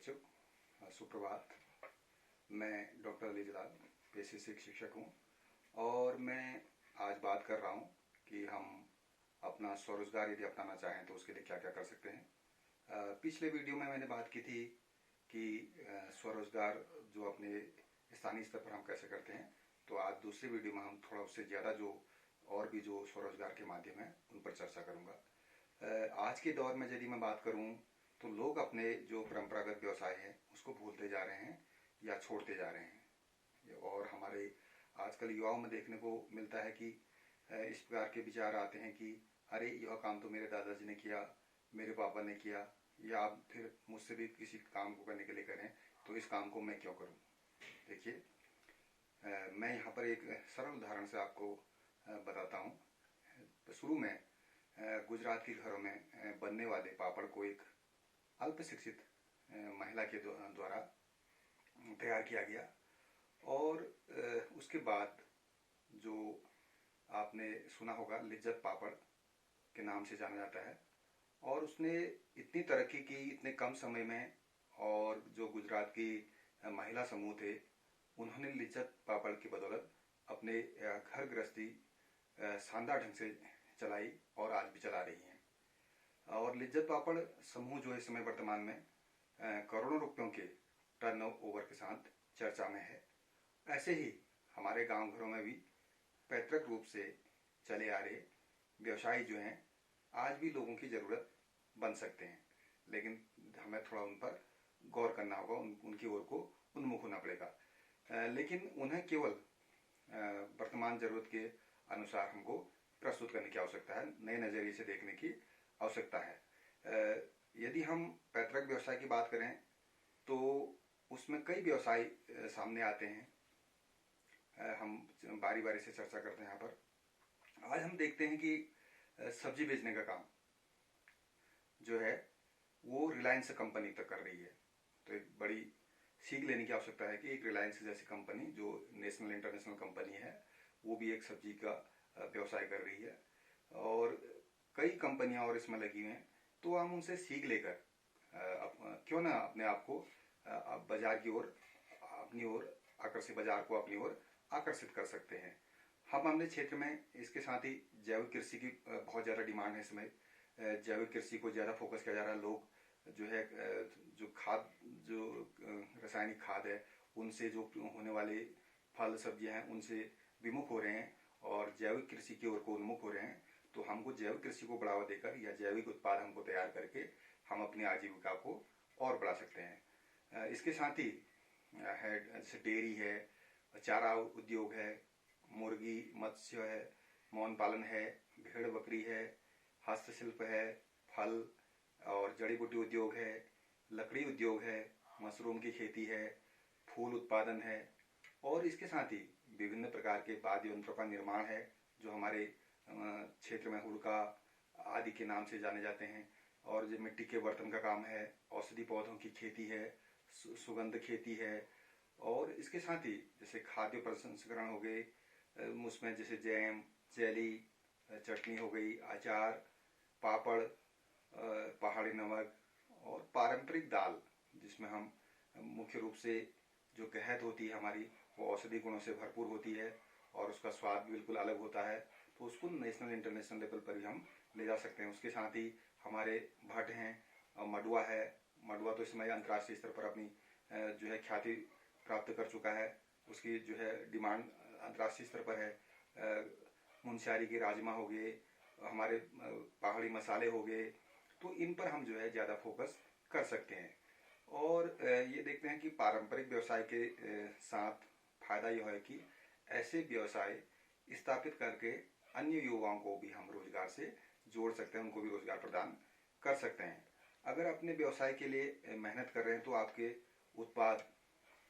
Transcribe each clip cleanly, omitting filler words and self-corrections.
बच्चों, सुप्रभात। मैं डॉक्टर अली जलाल पेशे से एक शिक्षक हूँ और मैं आज बात कर रहा हूँ कि हम अपना स्वरोजगार यदि अपनाना चाहें तो उसके लिए क्या क्या कर सकते हैं। पिछले वीडियो में मैंने बात की थी कि स्वरोजगार जो अपने स्थानीय स्तर पर हम कैसे करते हैं, तो आज दूसरे वीडियो में हम थोड़ा उससे ज़्यादा और भी जो स्वरोजगार के माध्यम हैं उन पर चर्चा करूँगा। आज के दौर में यदि मैं बात करूँ तो लोग अपने जो परंपरागत व्यवसाय है उसको भूलते जा रहे हैं या छोड़ते जा रहे हैं। और हमारे आजकल युवाओं में देखने को मिलता है कि इस प्रकार के विचार आते हैं कि अरे यह काम तो मेरे दादाजी ने किया, मेरे पापा ने किया, या आप फिर मुझसे भी किसी काम को करने के लिए करें तो इस काम को मैं क्यों करूं। देखिए, मैं यहाँ पर एक सरल उदाहरण से आपको बताता हूँ। तो शुरू में गुजरात के घरों में बनने वाले पापड़ को एक अल्प शिक्षित महिला के द्वारा तैयार किया गया और उसके बाद जो आपने सुना होगा लिज्जत पापड़ के नाम से जाना जाता है, और उसने इतनी तरक्की की इतने कम समय में। और जो गुजरात की महिला समूह थे उन्होंने लिज्जत पापड़ की बदौलत अपने घर गृहस्थी शानदार ढंग से चलाई और आज भी चला रही हैं। और लिज्जत पापड़ समूह जो इस समय वर्तमान में करोड़ों रुपयों के टर्नओवर के साथ चर्चा में है। ऐसे ही हमारे गांव घरों में भी पैतृक रूप से चले आ रहे व्यवसाय जो हैं आज भी लोगों की ज़रूरत बन सकते हैं, लेकिन हमें थोड़ा उन पर गौर करना होगा, उनकी ओर को उन्मुख होना पड़ेगा। लेकिन उन्हें केवल वर्तमान ज़रूरत के अनुसार हमको प्रस्तुत करने की आवश्यकता है, नए नज़रिए से देखने की आवश्यकता है। यदि हम पैतृक व्यवसाय की बात करें तो उसमें कई व्यवसाय सामने आते हैं। हम बारी बारी से चर्चा करते हैं यहाँ पर। आज हम देखते हैं कि सब्जी बेचने का काम जो है वो रिलायंस कंपनी तक कर रही है। तो एक बड़ी सीख लेने की आवश्यकता है कि एक रिलायंस जैसी कंपनी जो नेशनल इंटरनेशनल कंपनी है वो भी एक सब्जी का व्यवसाय कर रही है और कई कंपनियां और इसमें लगी हुई हैं। तो हम उनसे सीख लेकर क्यों ना अपने आप को बाजार की ओर अपनी ओर आकर्षित बाजार को अपनी ओर आकर्षित कर सकते हैं। हम अपने क्षेत्र में इसके साथ ही जैविक कृषि की बहुत ज़्यादा डिमांड है। इसमें जैविक कृषि को ज़्यादा फोकस किया जा रहा है। लोग जो है जो रासायनिक खाद है उनसे जो होने वाले फल सब्जियां हैं उनसे विमुख हो रहे हैं और जैविक कृषि की ओर को उन्मुख हो रहे हैं। तो हमको जैविक कृषि को बढ़ावा देकर या जैविक उत्पाद हमको तैयार करके हम अपनी आजीविका को और बढ़ा सकते हैं। इसके साथ ही है जैसे डेयरी है, चारा उद्योग है, मुर्गी मत्स्य है, मौन पालन है, भेड़ बकरी है, हस्तशिल्प है, फल और जड़ी बूटी उद्योग है, लकड़ी उद्योग है, मशरूम की खेती है, फूल उत्पादन है और इसके साथ ही विभिन्न प्रकार के वाद्य यंत्रों का निर्माण है जो हमारे क्षेत्र में हुड़का आदि के नाम से जाने जाते हैं। और जो मिट्टी के बर्तन का काम है, औषधि पौधों की खेती है, सुगंध खेती है और इसके साथ ही जैसे खाद्य प्रसंस्करण हो गए, उसमें जैसे जैम, जेली, चटनी हो गई, अचार, पापड़, पहाड़ी नमक और पारंपरिक दाल जिसमें हम मुख्य रूप से जो गहत होती है हमारी वो औषधि गुणों से भरपूर होती है और उसका स्वाद भी बिल्कुल अलग होता है। तो उसको नेशनल इंटरनेशनल लेवल पर भी हम ले जा सकते हैं। उसके साथ ही हमारे भट्ट हैं, मडुआ है। मडुआ तो इस समय अंतर्राष्ट्रीय स्तर पर अपनी जो है ख्याति प्राप्त कर चुका है। उसकी जो है डिमांड अंतर्राष्ट्रीय स्तर पर है। मुनस्यारी के राजमा हो गए, हमारे पहाड़ी मसाले हो गए, तो इन पर हम जो है ज़्यादा फोकस कर सकते हैं। और ये देखते हैं कि पारंपरिक व्यवसाय के साथ फायदा यह है कि ऐसे व्यवसाय स्थापित करके अन्य युवाओं को भी हम रोजगार से जोड़ सकते हैं, उनको भी रोजगार प्रदान कर सकते हैं। अगर अपने व्यवसाय के लिए मेहनत कर रहे हैं तो आपके उत्पाद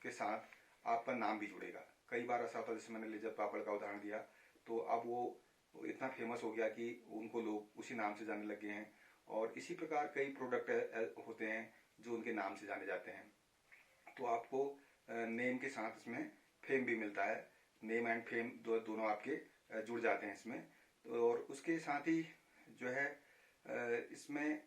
के साथ आपका नाम भी जुड़ेगा। कई बार ऐसा होता है, जैसे मैंने लिज्जत पापड़ का उदाहरण दिया, तो अब वो इतना फेमस हो गया कि उनको लोग उसी नाम से जाने लग गए हैं। और इसी प्रकार कई प्रोडक्ट होते हैं जो उनके नाम से जाने जाते हैं। तो आपको नेम के साथ इसमें फेम भी मिलता है। नेम एंड फेम दोनों आपके जुड़ जाते हैं इसमें। तो और उसके साथ ही जो है इसमें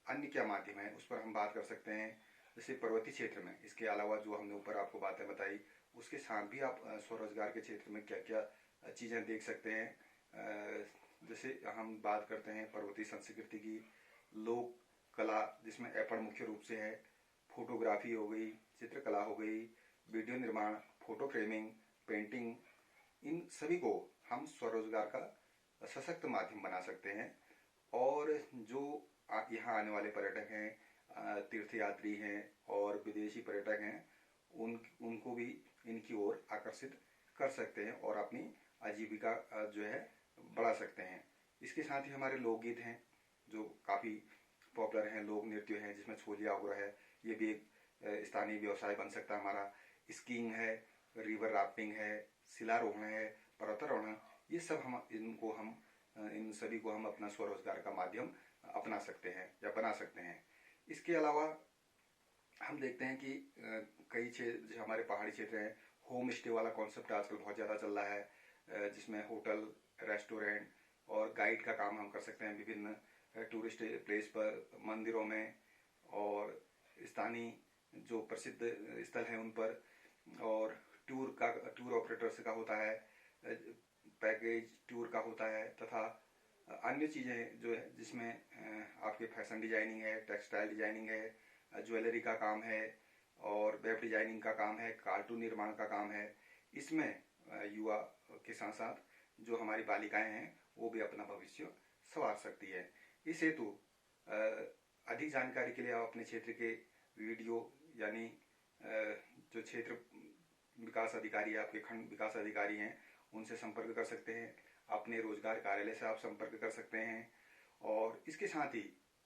अन्य क्या माध्यम है उस पर हम बात कर सकते हैं। जैसे पर्वतीय क्षेत्र में, इसके अलावा जो हमने ऊपर आपको बातें बताई, उसके साथ भी आप स्वरोजगार के क्षेत्र में क्या क्या चीज़ें देख सकते हैं। जैसे हम बात करते हैं पर्वतीय संस्कृति की, लोक कला जिसमें ऐपण मुख्य रूप से है, फोटोग्राफी हो गई, चित्रकला हो गई, वीडियो निर्माण, फोटो फ्रेमिंग, पेंटिंग, इन सभी को हम स्वरोजगार का सशक्त माध्यम बना सकते हैं। और जो यहाँ आने वाले पर्यटक हैं, तीर्थयात्री हैं और विदेशी पर्यटक हैं, उनको भी इनकी ओर आकर्षित कर सकते हैं और अपनी आजीविका जो है बढ़ा सकते हैं। इसके साथ ही हमारे लोकगीत हैं जो काफ़ी पॉपुलर हैं, लोक नृत्य हैं जिसमें छोलिया वगैरह है, ये भी एक स्थानीय व्यवसाय बन सकता है हमारा। स्कीइंग है, रिवर राफ्टिंग है, शिलारोहण है, पर्वतारोहण, ये सब इन सभी को हम अपना स्वरोजगार का माध्यम अपना सकते हैं या बना सकते हैं। इसके अलावा हम देखते हैं कि कई क्षेत्र, हमारे पहाड़ी क्षेत्र हैं, होम स्टे वाला कॉन्सेप्ट आजकल बहुत ज़्यादा चल रहा है, जिसमें होटल, रेस्टोरेंट और गाइड का काम हम कर सकते हैं विभिन्न टूरिस्ट प्लेस पर, मंदिरों में और स्थानीय जो प्रसिद्ध स्थल हैं उन पर। और टूर ऑपरेटर्स का होता है, पैकेज टूर का होता है, तथा अन्य चीज़ें जो है जिसमें आपके फैशन डिजाइनिंग है, टेक्सटाइल डिजाइनिंग है, ज्वेलरी का काम है और वेब डिजाइनिंग का काम है, कार्टून निर्माण का काम है। इसमें युवा के साथ साथ जो हमारी बालिकाएं हैं वो भी अपना भविष्य संवार सकती है। इस हेतु अधिक जानकारी के लिए आप अपने क्षेत्र के वीडियो यानी जो क्षेत्र विकास अधिकारी, आपके खंड विकास अधिकारी हैं, उनसे संपर्क कर सकते हैं। अपने रोजगार कार्यालय से आप संपर्क कर सकते हैं। और इसके साथ ही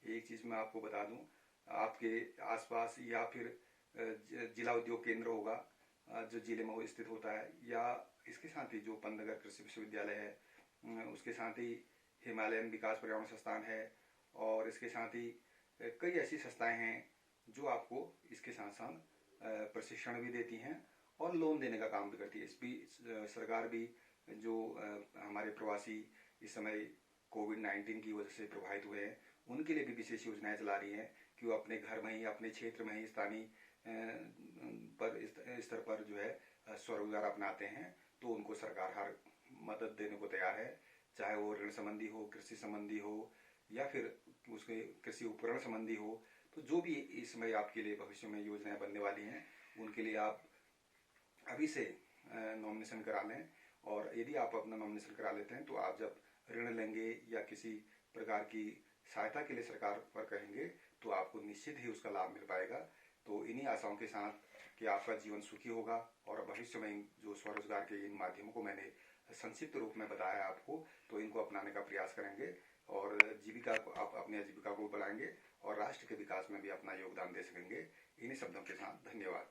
एक चीज़ मैं आपको बता दूं, आपके आसपास या फिर जिला उद्योग केंद्र होगा जो जिले में वो स्थित होता है, या इसके साथ ही जो पंतनगर कृषि विश्वविद्यालय है, उसके साथ ही हिमालयन विकास पर्यावरण संस्थान है, और इसके साथ ही कई ऐसी संस्थाएं हैं जो आपको इसके साथ साथ प्रशिक्षण भी देती हैं और लोन देने का काम भी करती है। इस भी सरकार भी जो हमारे प्रवासी इस समय कोविड-19 की वजह से प्रभावित हुए हैं, उनके लिए भी विशेष योजनाएं चला रही हैं कि वो अपने घर में ही, अपने क्षेत्र में ही स्थानीय स्तर पर जो है स्वरोजगार अपनाते हैं, तो उनको सरकार हर मदद देने को तैयार है, चाहे वो ऋण संबंधी हो, कृषि संबंधी हो, या फिर उसके कृषि उपकरण संबंधी हो। तो जो भी इस समय आपके लिए भविष्य में योजनाएं बनने वाली हैं, उनके लिए आप अभी से नॉमिनेशन करा लें। और यदि आप अपना नॉमिनेशन करा लेते हैं तो आप जब ऋण लेंगे या किसी प्रकार की सहायता के लिए सरकार पर कहेंगे तो आपको निश्चित ही उसका लाभ मिल पाएगा। तो इन्हीं आशाओं के साथ कि आपका जीवन सुखी होगा और भविष्य में जो स्वरोजगार के इन माध्यमों को मैंने संक्षिप्त रूप में बताया आपको, तो इनको अपनाने का प्रयास करेंगे और जीविका को, आप अपनी आजीविका को बढ़ाएंगे और राष्ट्र के विकास में भी अपना योगदान दे सकेंगे। इन्हीं शब्दों के साथ धन्यवाद।